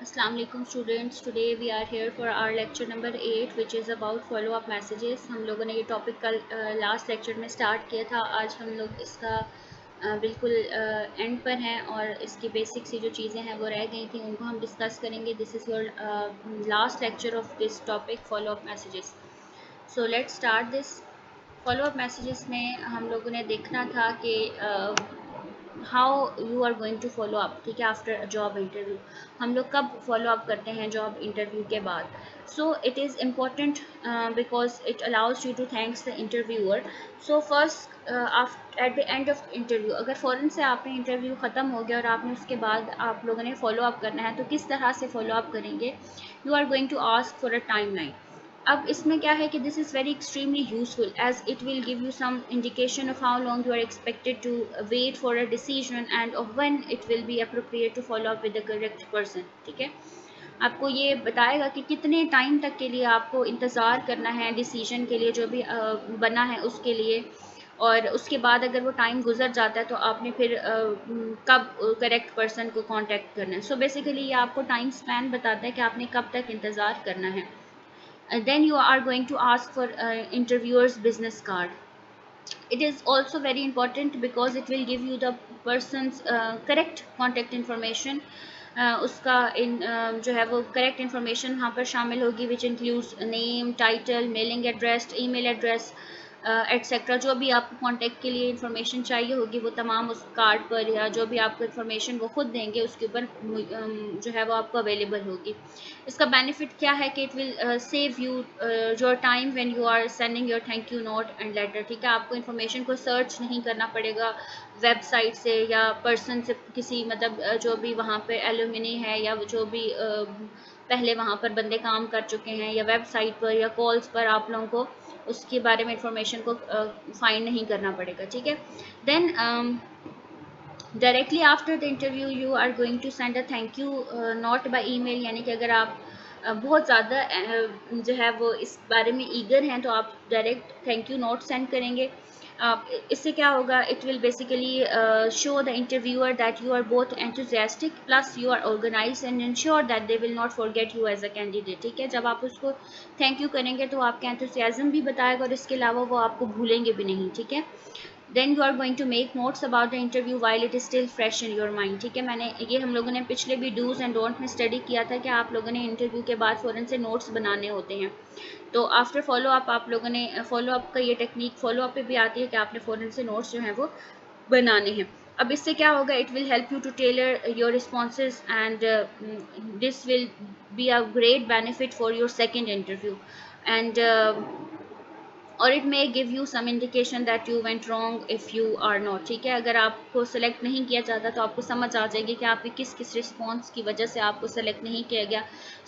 Assalamu alaikum students. Today we are here for our lecture number 8 which is about follow up messages. हम लोगों ने ये topic कल last lecture में start किया था. आज हम लोग इसका बिल्कुल एंड पर हैं और इसकी बेसिक सी जो चीज़ें हैं वो रह गई थी उनको हम डिस्कस करेंगे. This is your last lecture of this topic follow up messages. So let's start this. Follow up messages में हम लोगों ने देखना था कि how you are going to follow up. ठीक है, आफ्टर जॉब इंटरव्यू हम लोग कब फॉलो अप करते हैं जॉब इंटरव्यू के बाद. So it is important because it allows you to thanks the interviewer. So first at the end of interview अगर फ़ौरन से आपने इंटरव्यू ख़त्म हो गया और आपने उसके बाद आप लोगों ने फॉलो अप करना है तो किस तरह से फॉलो अप करेंगे. You are going to ask for a timeline. अब इसमें क्या है कि this is very extremely useful as it will give you some indication of how long you are expected to wait for a decision and of when it will be appropriate to follow up with the correct person. ठीक है, आपको ये बताएगा कि कितने time तक के लिए आपको इंतज़ार करना है डिसीजन के लिए जो भी बना है उसके लिए, और उसके बाद अगर वो टाइम गुजर जाता है तो आपने फिर कब करेक्ट पर्सन को कांटेक्ट करना है. सो बेसिकली ये आपको टाइम स्पैन बताता है कि आपने कब तक इंतज़ार करना है. Then you are going to ask for interviewer's business card. It is also very important because it will give you the person's correct contact information. उसका जो है वो करेक्ट इन्फॉर्मेशन वहाँ पर शामिल होगी which includes name, title, mailing address, email address etcetera. जो भी आपको कॉन्टैक्ट के लिए इन्फॉर्मेशन चाहिए होगी वो तमाम उस कार्ड पर या जो भी आपको इन्फॉर्मेशन वो खुद देंगे उसके ऊपर जो है वो आपको अवेलेबल होगी. इसका बेनिफिट क्या है कि it will save you your time when you are sending your thank you note and letter. ठीक है, आपको इन्फॉर्मेशन को सर्च नहीं करना पड़ेगा वेबसाइट से या पर्सन से, किसी मतलब जो भी वहाँ पे एलुमिनी है या जो भी पहले वहाँ पर बंदे काम कर चुके हैं या वेबसाइट पर या कॉल्स पर आप लोगों को उसके बारे में इंफॉर्मेशन को फाइंड नहीं करना पड़ेगा. ठीक है, then directly after the interview you are going to send a thank you note by email. यानी कि अगर आप बहुत ज़्यादा जो है वो इस बारे में ईगर हैं तो आप direct thank you note send करेंगे. इससे क्या होगा, it will basically show the interviewer that you are both enthusiastic plus you are organize and ensure that they will not forget you as a candidate. ठीक है, जब आप उसको thank you करेंगे तो आपका एंथुसियाज्म भी बताएगा और इसके अलावा वो आपको भूलेंगे भी नहीं. ठीक है, then you are going to make notes about the interview while it is still fresh in your mind. ठीक है, मैंने ये हम लोगों ने पिछले भी डूज एंड डोंट में स्टडी किया था कि आप लोगों ने इंटरव्यू के बाद फ़ौरन से नोट्स बनाने होते हैं. तो आफ्टर फॉलो अप आप लोगों ने फॉलो अप का ये टेक्निक फॉलो अप पे भी आती है कि आपने फ़ौरन से नोट्स जो हैं वो बनाने हैं. अब इससे क्या होगा, it will help you to tailor your responses and this will be a great benefit for your second interview and और it may give you some indication that you went wrong if you are not. ठीक है, अगर आपको select नहीं किया जाता तो आपको समझ आ जाएगी कि आपके किस किस रिस्पॉन्स की वजह से आपको सेलेक्ट नहीं किया गया.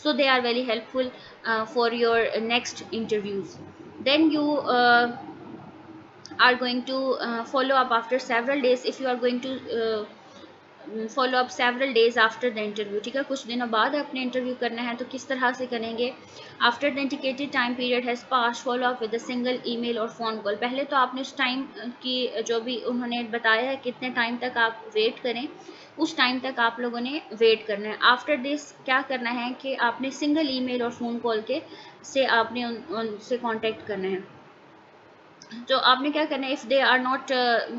So they are very helpful for your next interviews. Then you are going to follow up after several days if you are going to follow up several days after the interview. ठीक है, कुछ दिनों बाद आपने interview करना है तो किस तरह से करेंगे. After the indicated time period has pass follow up with a single email और फ़ोन कॉल. पहले तो आपने उस टाइम की जो भी उन्होंने बताया है कितने टाइम तक आप वेट करें उस टाइम तक आप लोगों ने वेट करना है. आफ्टर दिस क्या करना है कि आपने सिंगल ईमेल और फ़ोन कॉल के से आपने उनसे कॉन्टेक्ट करना है. तो आपने क्या करना है, if they are not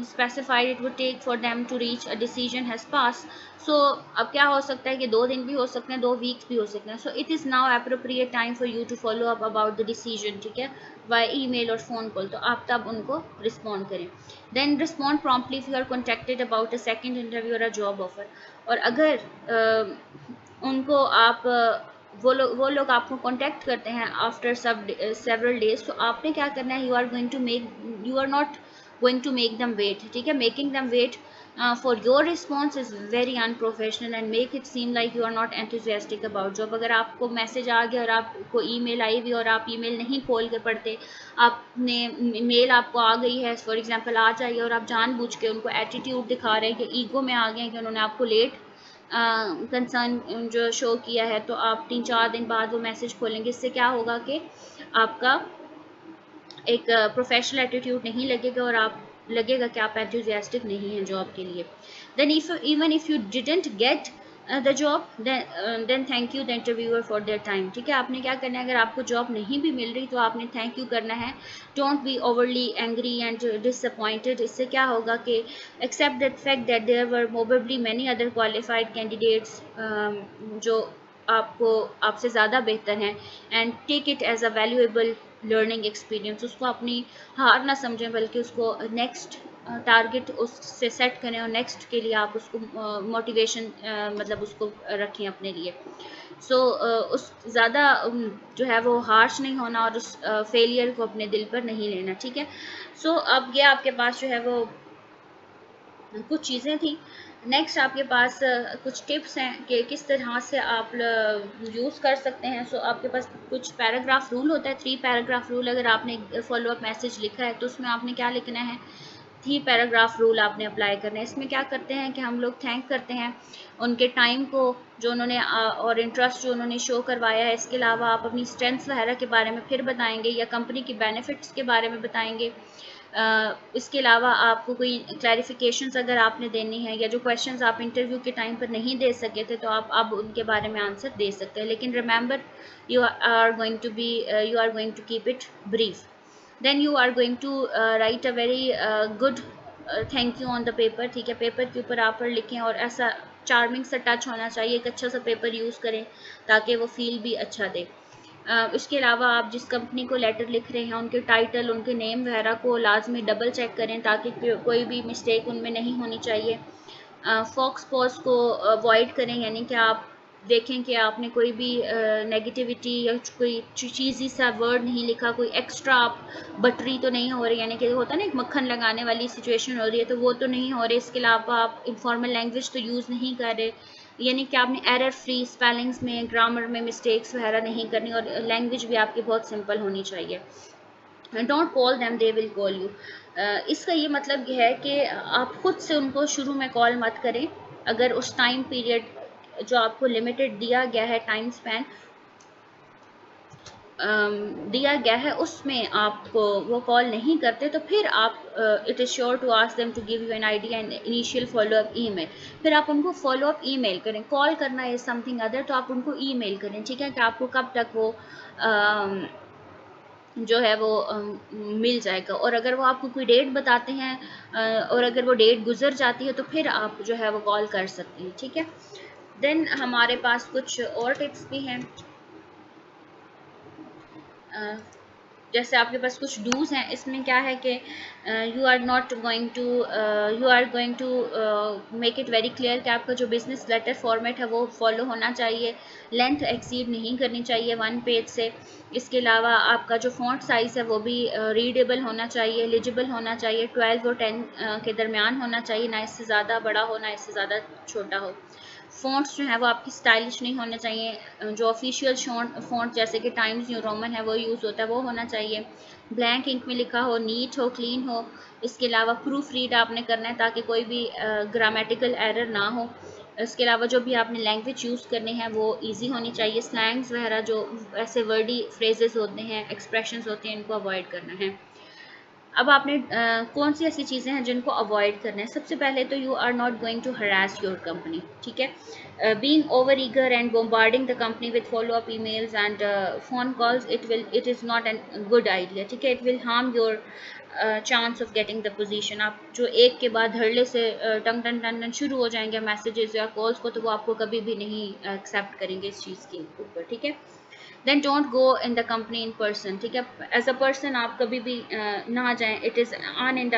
specified it would take for them to reach a decision has pass. So अब क्या हो सकता है कि 2 दिन भी हो सकते हैं, 2 वीक्स भी हो सकते हैं. So it is now appropriate time for you to follow up about the decision. ठीक है, बाय ईमेल और फ़ोन कॉल. तो आप तब उनको रिस्पॉन्ड करें. Then respond promptly if you are contacted about a second interview और अ जॉब ऑफर. और अगर उनको आप वो लोग आपको कांटेक्ट करते हैं आफ्टर सेवरल डेज तो आपने क्या करना है, you are not going to make them wait. ठीक है, making them wait for your response is very unprofessional and make it seem like you are not enthusiastic about job. अगर आपको message आ गया और आपको ईमेल आई हुई और आप ईमेल नहीं खोल के पढ़ते, आपने मेल आपको आ गई है फॉर एग्जांपल आ जाइए और आप जानबूझ के उनको एटीट्यूड दिखा रहे हैं कि ईगो में आ गए हैं कि उन्होंने आपको लेट कंसर्न जो शो किया है, तो आप 3-4 दिन बाद वो मैसेज खोलेंगे. इससे क्या होगा कि आपका एक प्रोफेशनल एटीट्यूड नहीं लगेगा और आप लगेगा कि आप एंथुसियास्टिक नहीं हैं जॉब के लिए. Then if even if you didn't get the job, then thank you the interviewer for their time. ठीक है, आपने क्या करना है, अगर आपको जॉब नहीं भी मिल रही तो आपने थैंक यू करना है। Don't be overly angry and disappointed. इससे क्या होगा कि accept that fact that there were probably many other qualified candidates जो आपको आपसे ज़्यादा बेहतर हैं, and take it as a valuable learning experience. उसको अपनी हार ना समझें बल्कि उसको नेक्स्ट टारगेट उससे सेट करें और नेक्स्ट के लिए आप उसको मोटिवेशन मतलब उसको रखें अपने लिए। सो उस ज़्यादा जो है वो हार्श नहीं होना और उस फेलियर को अपने दिल पर नहीं लेना। ठीक है, सो अब ये आपके पास जो है वो कुछ चीज़ें थी। नेक्स्ट आपके पास कुछ टिप्स हैं कि किस तरह से आप यूज़ कर सकते हैं। सो आपके पास कुछ पैराग्राफ रूल होता है, 3 पैराग्राफ रूल। अगर आपने फॉलो अप मैसेज लिखा है तो उसमें आपने क्या लिखना है, 3 पैराग्राफ रूल आपने अप्लाई करना है। इसमें क्या करते हैं कि हम लोग थैंक करते हैं उनके टाइम को जो उन्होंने और इंटरेस्ट जो उन्होंने शो करवाया है। इसके अलावा आप अपनी स्ट्रेंथ्स वगैरह के बारे में फिर बताएंगे या कंपनी की बेनिफिट्स के बारे में बताएंगे। इसके अलावा आपको कोई क्लैरिफिकेशंस अगर आपने देनी है या जो क्वेश्चंस आप इंटरव्यू के टाइम पर नहीं दे सके थे तो आप अब उनके बारे में आंसर दे सकते हैं। लेकिन remember, you are going to be you are going to keep it brief. Then you are going to write a very good thank you on the paper. ठीक है, पेपर के ऊपर आप पर लिखें और ऐसा चार्मिंग सा टच होना चाहिए, एक अच्छा सा पेपर यूज़ करें ताकि वो फील भी अच्छा दे। इसके अलावा आप जिस कंपनी को लेटर लिख रहे हैं उनके टाइटल, उनके नेम वगैरह को लाजमी डबल चेक करें ताकि कोई भी मिस्टेक उनमें नहीं होनी चाहिए। फॉक्स पॉज को अवॉइड करें, यानी कि आप देखें कि आपने कोई भी नेगेटिविटी या कोई चीज़ी सा वर्ड नहीं लिखा, कोई एक्स्ट्रा आप बटरी तो नहीं हो रही, यानी कि होता है ना एक मक्खन लगाने वाली सिचुएशन हो रही है तो वो तो नहीं हो रही। इसके अलावा आप इनफॉर्मल लैंग्वेज तो यूज़ नहीं कर रहे, यानी कि आपने एरर फ्री, स्पेलिंग्स में, ग्रामर में मिस्टेक्स वगैरह नहीं करनी और लैंग्वेज भी आपकी बहुत सिंपल होनी चाहिए। Don't call them, they will call you. इसका ये मतलब ये है कि आप खुद से उनको शुरू में कॉल मत करें। अगर उस टाइम पीरियड जो आपको लिमिटेड दिया गया है, टाइम स्पैन दिया गया है, उसमें आपको वो कॉल नहीं करते तो फिर आप it is sure to ask them to give you an idea and initial follow up email. फिर आप उनको फॉलो अप ईमेल करें, कॉल करना इज समथिंग अदर, तो आप उनको ईमेल करें। ठीक है, कि आपको कब तक वो जो है वो मिल जाएगा। और अगर वो आपको कोई डेट बताते हैं और अगर वो डेट गुजर जाती है तो फिर आप जो है वो कॉल कर सकते हैं। ठीक है, देन हमारे पास कुछ और टिप्स भी हैं। जैसे आपके पास कुछ डूज हैं, इसमें क्या है कि you are not going to you are going to make it very clear कि आपका जो बिजनेस लेटर फॉर्मेट है वो फॉलो होना चाहिए, लेंथ एक्सीड नहीं करनी चाहिए 1 पेज से। इसके अलावा आपका जो फॉन्ट साइज़ है वो भी रीडेबल होना चाहिए, एलिजिबल होना चाहिए, 12 और 10 के दरमियान होना चाहिए, ना इससे ज़्यादा बड़ा हो ना इससे ज़्यादा छोटा हो। फ़ॉन्ट्स जो है वो आपकी स्टाइलिश नहीं होने चाहिए, जो ऑफिशियल फ़ॉन्ट जैसे कि टाइम्स न्यू रोमन है वो यूज़ होता है वो होना चाहिए, ब्लैंक इंक में लिखा हो, नीट हो, क्लीन हो। इसके अलावा प्रूफ रीड आपने करना है ताकि कोई भी ग्रामेटिकल एरर ना हो। इसके अलावा जो भी आपने लैंग्वेज यूज़ करनी है वो ईजी होनी चाहिए, स्लैंग्स वगैरह जो ऐसे वर्डी फ्रेजेस होते हैं, एक्सप्रेशंस होते हैं, इनको अवॉइड करना है। अब आपने कौन सी ऐसी चीज़ें हैं जिनको अवॉइड करना है। सबसे पहले तो you are not going to harass your company. ठीक है, being over eager and bombarding the company with follow up emails and phone calls, it is not an good idea. ठीक है, it will harm your chance of getting the position. आप जो एक के बाद धड़ल्ले से टंग टन टन टन शुरू हो जाएंगे मैसेजेस या कॉल्स को, तो वो आपको कभी भी नहीं एक्सेप्ट करेंगे इस चीज़ के ऊपर। ठीक है, then don't go in the company in person. ठीक है, एज अ पर्सन आप कभी भी ना जाएं। It is an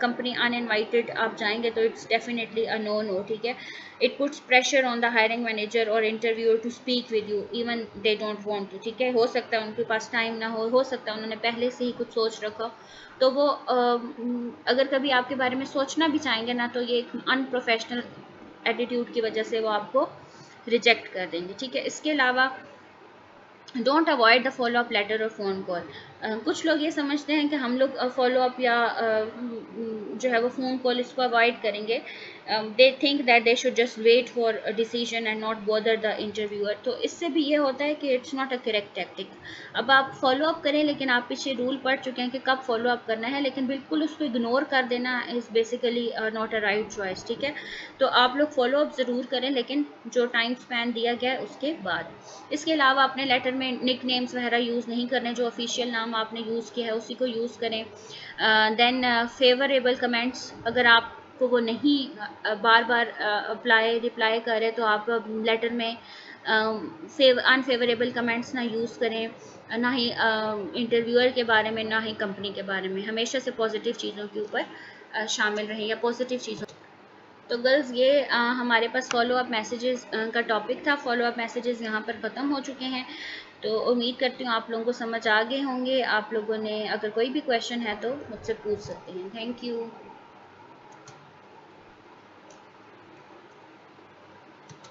company uninvited आप जाएंगे तो it's definitely a no no. ठीक है, it puts pressure on the hiring manager और interviewer to speak with you even they don't want to. ठीक है, हो सकता है उनके पास टाइम ना हो सकता है उन्होंने पहले से ही कुछ सोच रखा हो, तो वो अगर कभी आपके बारे में सोचना भी चाहेंगे ना तो ये एक अनप्रोफेशनल एटीट्यूड की वजह से वो आपको रिजेक्ट कर देंगे। ठीक है, इसके अलावा don't avoid the follow up later और फ़ोन कॉल। कुछ लोग ये समझते हैं कि हम लोग फॉलो अप या जो है वो फ़ोन कॉल इसको अवॉइड करेंगे, they think that they should just wait for a decision and not bother the interviewer. तो इससे भी ये होता है कि it's not a correct tactic. अब आप फॉलो अप करें, लेकिन आप पीछे रूल पढ़ चुके हैं कि कब फॉलो अप करना है, लेकिन बिल्कुल उसको इग्नोर कर देना is basically not a right choice, ठीक है। तो आप लोग फॉलो अप ज़रूर करें, लेकिन जो टाइम स्पैन दिया गया है उसके बाद। इसके अलावा अपने लेटर में निक नेम्स वगैरह यूज़ नहीं करने, जो ऑफिशियल नाम आपने यूज़ किया है उसी को यूज़ करें। देन फेवरेबल कमेंट्स, अगर आप को वो नहीं बार बार अप्लाई रिप्लाई करे, तो आप लेटर में अनफेवरेबल कमेंट्स ना यूज़ करें, ना ही इंटरव्यूअर के बारे में, ना ही कंपनी के बारे में। हमेशा से पॉजिटिव चीज़ों के ऊपर शामिल रहें, या पॉजिटिव चीज़ों। तो गर्ल्स, ये हमारे पास फॉलो अप मैसेजेस का टॉपिक था। फॉलो अप मैसेजेस यहाँ पर ख़त्म हो चुके हैं। तो उम्मीद करती हूँ आप लोगों को समझ आ गए होंगे। आप लोगों ने अगर कोई भी क्वेश्चन है तो मुझसे पूछ सकते हैं। Thank you.